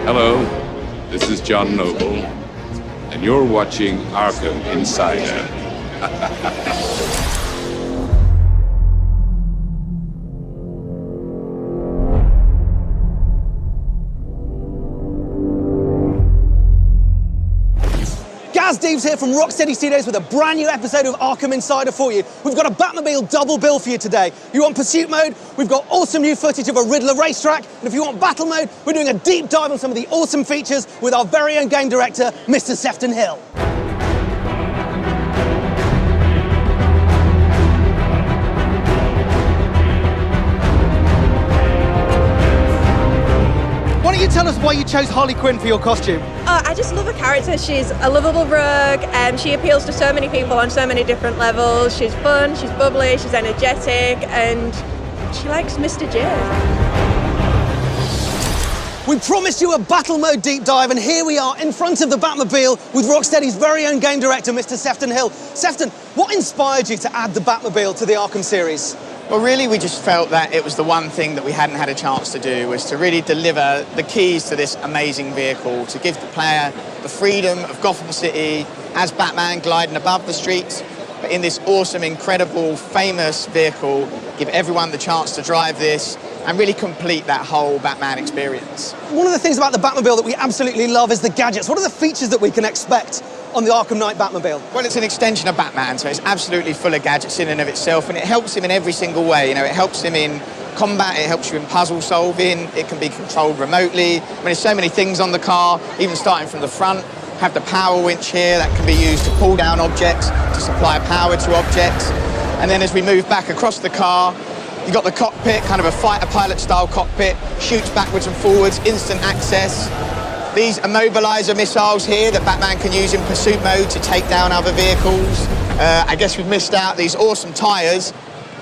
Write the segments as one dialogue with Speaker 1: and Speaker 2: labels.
Speaker 1: Hello, this is John Noble, and you're watching Arkham Insider.
Speaker 2: Steve's here from Rocksteady Studios with a brand new episode of Arkham Insider for you. We've got a Batmobile double bill for you today. You want pursuit mode? We've got awesome new footage of a Riddler racetrack. And if you want battle mode, we're doing a deep dive on some of the awesome features with our very own game director, Mr. Sefton Hill. Why don't you tell us why you chose Harley Quinn for your costume?
Speaker 3: I just love her character. She's a lovable rogue, and she appeals to so many people on so many different levels. She's fun, she's bubbly, she's energetic, and she likes Mr. J.
Speaker 2: We promised you a battle mode deep dive, and here we are in front of the Batmobile with Rocksteady's very own game director, Mr. Sefton Hill. Sefton, what inspired you to add the Batmobile to the Arkham series?
Speaker 4: Well, really, we just felt that it was the one thing that we hadn't had a chance to do, was to really deliver the keys to this amazing vehicle, to give the player the freedom of Gotham City as Batman gliding above the streets, but in this awesome, incredible, famous vehicle, give everyone the chance to drive this and really complete that whole Batman experience.
Speaker 2: One of the things about the Batmobile that we absolutely love is the gadgets. What are the features that we can expect on the Arkham Knight Batmobile?
Speaker 4: Well, it's an extension of Batman, so it's absolutely full of gadgets in and of itself, and it helps him in every single way. You know, it helps him in combat, it helps you in puzzle solving, it can be controlled remotely. I mean, there's so many things on the car, even starting from the front. Have the power winch here that can be used to pull down objects, to supply power to objects. And then as we move back across the car, you've got the cockpit, kind of a fighter pilot style cockpit, shoots backwards and forwards, instant access. These immobilizer missiles here that Batman can use in pursuit mode to take down other vehicles. I guess we've missed out these awesome tyres,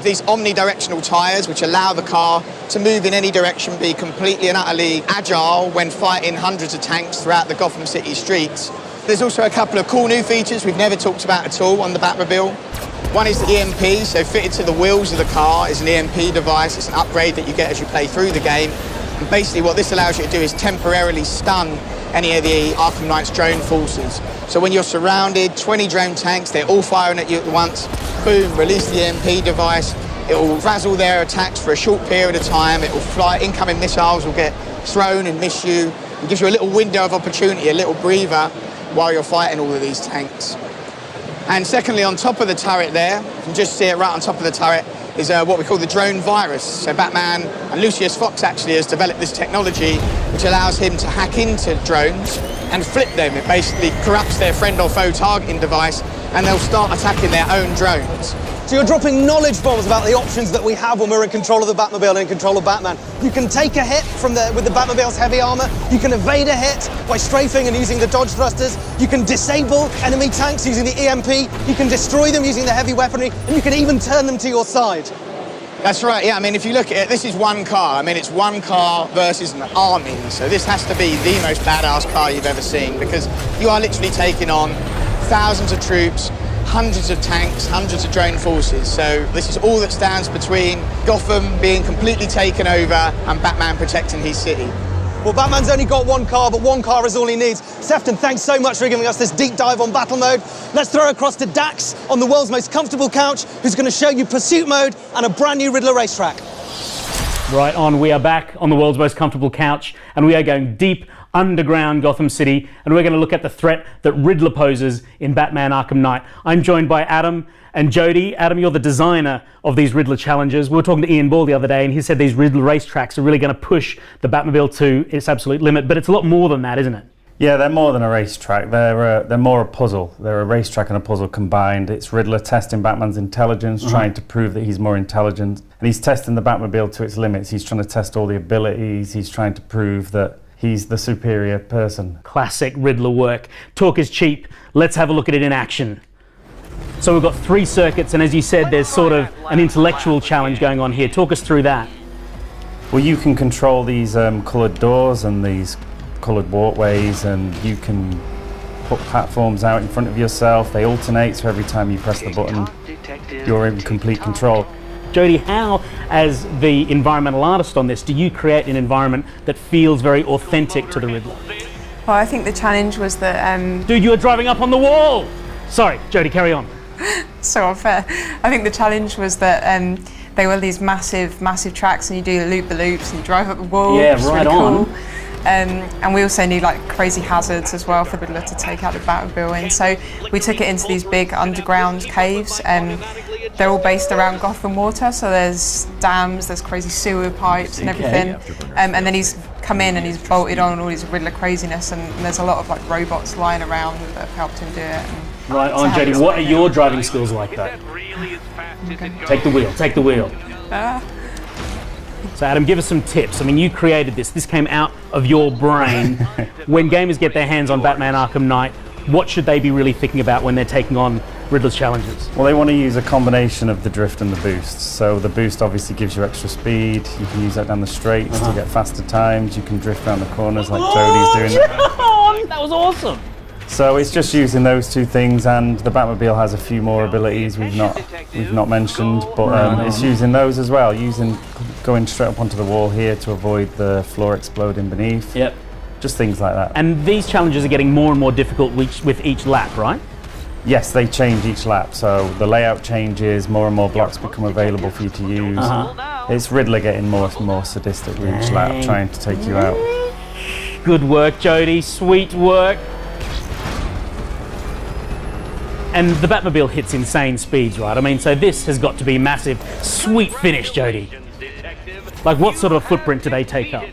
Speaker 4: these omnidirectional tyres which allow the car to move in any direction, be completely and utterly agile when fighting hundreds of tanks throughout the Gotham City streets. There's also a couple of cool new features we've never talked about at all on the Batmobile. One is the EMP, so fitted to the wheels of the car is an EMP device. It's an upgrade that you get as you play through the game. And basically what this allows you to do is temporarily stun any of the Arkham Knight's drone forces. So when you're surrounded, 20 drone tanks, they're all firing at you at once, boom, release the EMP device, it will razzle their attacks for a short period of time, it will fly, incoming missiles will get thrown and miss you. It gives you a little window of opportunity, a little breather while you're fighting all of these tanks. And secondly, on top of the turret there, you can just see it right on top of the turret, is what we call the drone virus. So Batman and Lucius Fox actually has developed this technology which allows him to hack into drones and flip them. It basically corrupts their friend or foe targeting device and they'll start attacking their own drones.
Speaker 2: So you're dropping knowledge bombs about the options that we have when we're in control of the Batmobile and in control of Batman. You can take a hit with the Batmobile's heavy armor. You can evade a hit by strafing and using the dodge thrusters. You can disable enemy tanks using the EMP. You can destroy them using the heavy weaponry, and you can even turn them to your side.
Speaker 4: That's right, yeah. I mean, if you look at it, this is one car. I mean, it's one car versus an army. So this has to be the most badass car you've ever seen, because you are literally taking on thousands of troops, hundreds of tanks, hundreds of drone forces. So this is all that stands between Gotham being completely taken over and Batman protecting his city.
Speaker 2: Well, Batman's only got one car, but one car is all he needs. Sefton, thanks so much for giving us this deep dive on battle mode. Let's throw across to Dax on the world's most comfortable couch, who's going to show you pursuit mode and a brand new Riddler racetrack.
Speaker 5: Right on, we are back on the world's most comfortable couch, and we are going deep underground Gotham City, and we're going to look at the threat that Riddler poses in Batman Arkham Knight. I'm joined by Adam and Jody. Adam, you're the designer of these Riddler challenges. We were talking to Ian Ball the other day, and he said these Riddler racetracks are really going to push the Batmobile to its absolute limit, but it's a lot more than that, isn't it?
Speaker 6: Yeah, they're more than a racetrack. They're more a puzzle. They're a racetrack and a puzzle combined. It's Riddler testing Batman's intelligence, trying to prove that he's more intelligent. And he's testing the Batmobile to its limits. He's trying to test all the abilities. He's trying to prove that he's the superior person.
Speaker 5: Classic Riddler work. Talk is cheap. Let's have a look at it in action. So we've got 3 circuits, and as you said, there's sort of an intellectual challenge going on here. Talk us through that.
Speaker 6: Well, you can control these coloured doors and these coloured walkways, and you can put platforms out in front of yourself. They alternate, so every time you press the button, you're in complete control.
Speaker 5: Jodie, how, as the environmental artist on this, do you create an environment that feels very authentic to the Riddler?
Speaker 7: Well, I think the challenge was that...
Speaker 5: Dude, you were driving up on the wall! Sorry, Jodie, carry on.
Speaker 7: So unfair. I think the challenge was that they were these massive tracks, and you do loop-the-loops and you drive up the wall.
Speaker 5: Yeah,
Speaker 7: which is
Speaker 5: right
Speaker 7: really
Speaker 5: on.
Speaker 7: cool. And we also need like crazy hazards as well for the Riddler to take out the Batmobile in. So we took it into these big underground caves, and they're all based around Gotham water. So there's dams, there's crazy sewer pipes and everything. And then he's come in and he's bolted on all his Riddler craziness, and there's a lot of like robots lying around that have helped him do it.
Speaker 5: Right on, Jodie. What are your driving skills like though?
Speaker 7: Okay.
Speaker 5: Take the wheel. So Adam, give us some tips. I mean, you created this. This came out of your brain. When gamers get their hands on Batman Arkham Knight, what should they be really thinking about when they're taking on Riddler's challenges?
Speaker 6: Well, they want to use a combination of the drift and the boost. So the boost obviously gives you extra speed. You can use that down the straights to get faster times. You can drift around the corners like Jodie's doing.
Speaker 5: John, that was awesome.
Speaker 6: So it's just using those two things, and the Batmobile has a few more abilities we've not mentioned, but it's using those as well. Going straight up onto the wall here to avoid the floor exploding beneath.
Speaker 5: Yep.
Speaker 6: Just things like that.
Speaker 5: And these challenges are getting more and more difficult with each lap, right?
Speaker 6: Yes, they change each lap, so the layout changes, more and more blocks become available for you to use. It's Riddler getting more and more sadistic with each lap, trying to take you out.
Speaker 5: Good work, Jodie. Sweet work. And the Batmobile hits insane speeds, right? I mean, so this has got to be massive. Sweet finish, Jodie. Like, what sort of a footprint do they take up?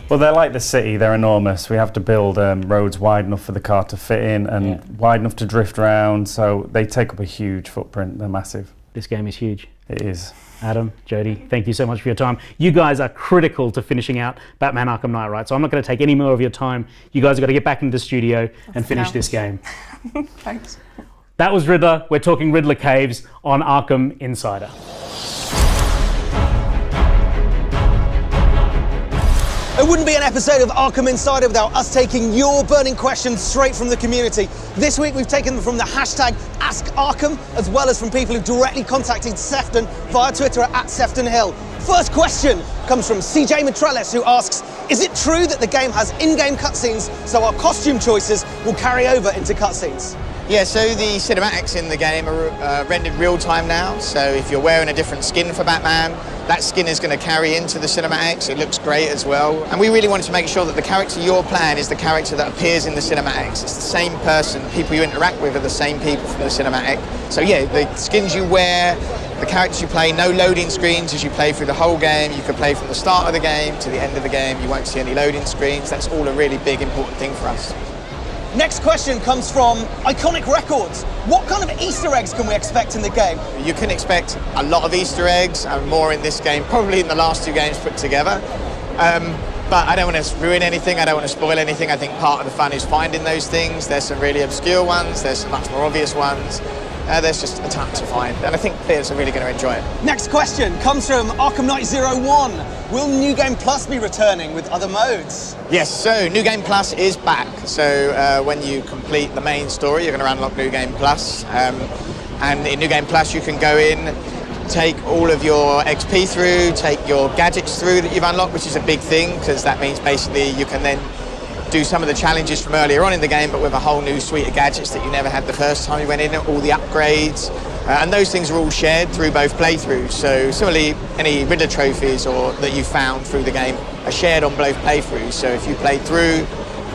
Speaker 6: Well, they're like the city, they're enormous. We have to build roads wide enough for the car to fit in and wide enough to drift around, so they take up a huge footprint. They're massive.
Speaker 5: This game is huge.
Speaker 6: It is.
Speaker 5: Adam, Jodie, thank you so much for your time. You guys are critical to finishing out Batman Arkham Knight, right? So I'm not going to take any more of your time. You guys have got to get back into the studio and finish this game.
Speaker 7: Thanks.
Speaker 5: That was Riddler. We're talking Riddler Caves on Arkham Insider.
Speaker 2: It wouldn't be an episode of Arkham Insider without us taking your burning questions straight from the community. This week we've taken them from the hashtag #AskArkham, as well as from people who've directly contacted Sefton via Twitter at SeftonHill. First question comes from CJ Matrellis, who asks, is it true that the game has in-game cutscenes, so our costume choices will carry over into cutscenes?
Speaker 4: Yeah, so the cinematics in the game are rendered real time now. So if you're wearing a different skin for Batman, that skin is going to carry into the cinematics. It looks great as well. And we really wanted to make sure that the character you're playing is the character that appears in the cinematics. It's the same person. People you interact with are the same people from the cinematic. So yeah, the skins you wear, the characters you play, no loading screens as you play through the whole game. You can play from the start of the game to the end of the game. You won't see any loading screens. That's all a really big, important thing for us.
Speaker 2: Next question comes from Iconic Records. What kind of Easter eggs can we expect in the game?
Speaker 4: You can expect a lot of Easter eggs and more in this game, probably in the last two games put together. But I don't want to ruin anything, I don't want to spoil anything. I think part of the fun is finding those things. There's some really obscure ones, there's some much more obvious ones. There's just a ton to find, and I think players are really going to enjoy it.
Speaker 2: Next question comes from Arkham Knight 01. Will New Game Plus be returning with other modes?
Speaker 4: Yes, so New Game Plus is back. So when you complete the main story, you're going to unlock New Game Plus. And in New Game Plus, you can go in, take all of your XP through, take your gadgets through that you've unlocked, which is a big thing, because that means basically you can then do some of the challenges from earlier on in the game, but with a whole new suite of gadgets that you never had the first time you went in, all the upgrades. And those things are all shared through both playthroughs. So similarly, any Riddler trophies that you found through the game are shared on both playthroughs. So if you played through,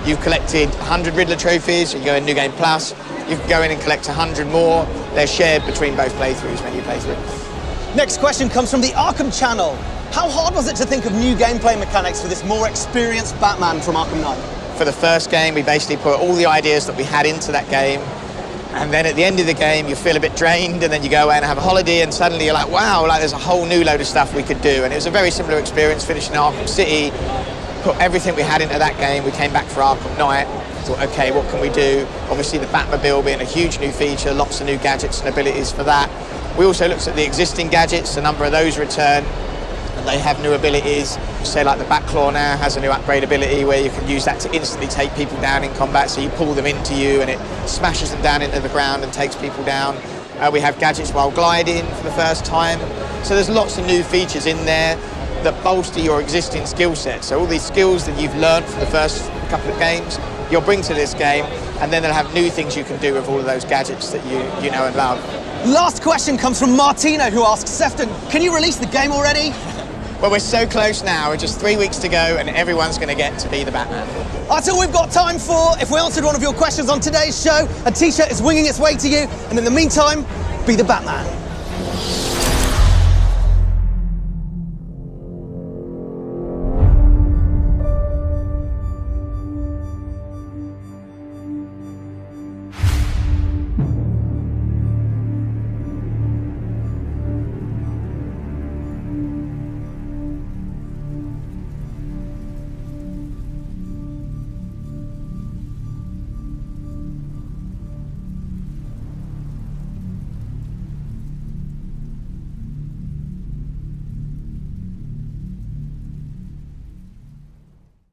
Speaker 4: you've collected 100 Riddler trophies, you go in New Game Plus, you can go in and collect 100 more. They're shared between both playthroughs when you play through.
Speaker 2: Next question comes from the Arkham channel. How hard was it to think of new gameplay mechanics for this more experienced Batman from Arkham Knight?
Speaker 4: For the first game, we basically put all the ideas that we had into that game, and then at the end of the game, you feel a bit drained, and then you go away and have a holiday, and suddenly you're like, wow, like there's a whole new load of stuff we could do. And it was a very similar experience finishing Arkham City, put everything we had into that game, we came back for Arkham Knight, thought, okay, what can we do? Obviously the Batmobile being a huge new feature, lots of new gadgets and abilities for that. We also looked at the existing gadgets, a number of those return. They have new abilities, say like the Batclaw now has a new upgrade ability where you can use that to instantly take people down in combat, so you pull them into you and it smashes them down into the ground and takes people down. We have gadgets while gliding for the first time. So there's lots of new features in there that bolster your existing skill set. So all these skills that you've learned for the first couple of games, you'll bring to this game, and then they'll have new things you can do with all of those gadgets that you know and love.
Speaker 2: Last question comes from Martina, who asks, Sefton, can you release the game already?
Speaker 4: Well, we're so close now. We're just 3 weeks to go, and everyone's going to get to be the Batman.
Speaker 2: That's all we've got time for. If we answered one of your questions on today's show, a t-shirt is winging its way to you. And in the meantime, be the Batman.